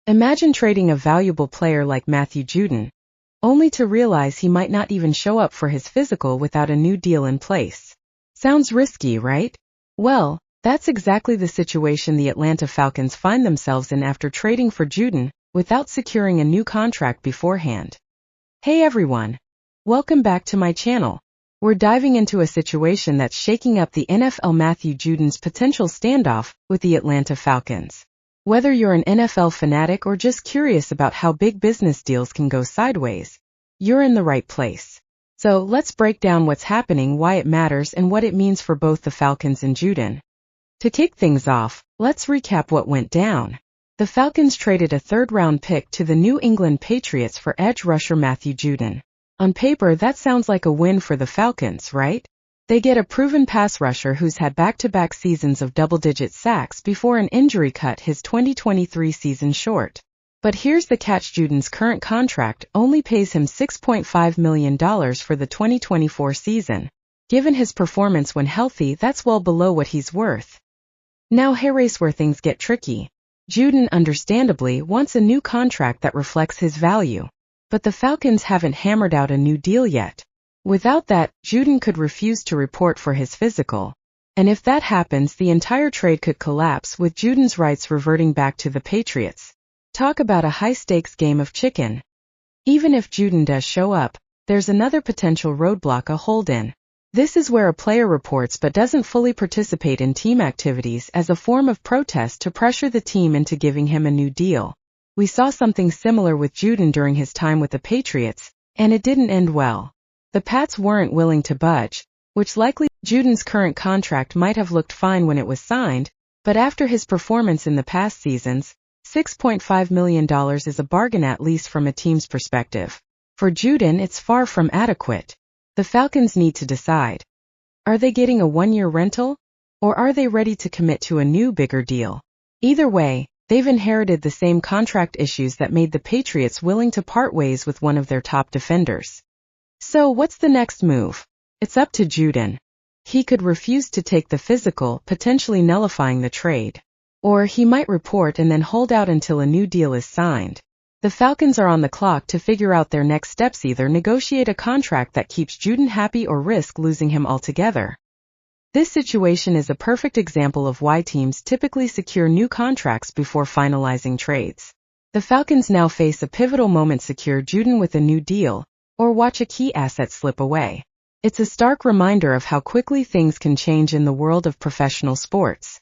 Imagine trading a valuable player like Matthew Judon, only to realize he might not even show up for his physical without a new deal in place. Sounds risky, right? Well, that's exactly the situation the Atlanta Falcons find themselves in after trading for Judon without securing a new contract beforehand. Hey everyone! Welcome back to my channel. We're diving into a situation that's shaking up the NFL. Matthew Judon's potential standoff with the Atlanta Falcons. Whether you're an NFL fanatic or just curious about how big business deals can go sideways, you're in the right place. So let's break down what's happening, why it matters, and what it means for both the Falcons and Judon. To kick things off, let's recap what went down. The Falcons traded a third-round pick to the New England Patriots for edge rusher Matthew Judon. On paper, that sounds like a win for the Falcons, right? They get a proven pass rusher who's had back-to-back seasons of double-digit sacks before an injury cut his 2023 season short. But here's the catch: Judon's current contract only pays him $6.5 million for the 2024 season. Given his performance when healthy, that's well below what he's worth. Now here's where things get tricky. Judon understandably wants a new contract that reflects his value, but the Falcons haven't hammered out a new deal yet. Without that, Judon could refuse to report for his physical. And if that happens, the entire trade could collapse, with Judon's rights reverting back to the Patriots. Talk about a high-stakes game of chicken. Even if Judon does show up, there's another potential roadblock: a hold-in. This is where a player reports but doesn't fully participate in team activities as a form of protest to pressure the team into giving him a new deal. We saw something similar with Judon during his time with the Patriots, and it didn't end well. The Pats weren't willing to budge, which likely Judon's current contract might have looked fine when it was signed, but after his performance in the past seasons, $6.5 million is a bargain, at least from a team's perspective. For Judon, it's far from adequate. The Falcons need to decide. Are they getting a one-year rental? Or are they ready to commit to a new, bigger deal? Either way, they've inherited the same contract issues that made the Patriots willing to part ways with one of their top defenders. So what's the next move? It's up to Judon. He could refuse to take the physical, potentially nullifying the trade. Or he might report and then hold out until a new deal is signed. The Falcons are on the clock to figure out their next steps: either negotiate a contract that keeps Judon happy or risk losing him altogether. This situation is a perfect example of why teams typically secure new contracts before finalizing trades. The Falcons now face a pivotal moment: secure Judon with a new deal, or watch a key asset slip away. It's a stark reminder of how quickly things can change in the world of professional sports.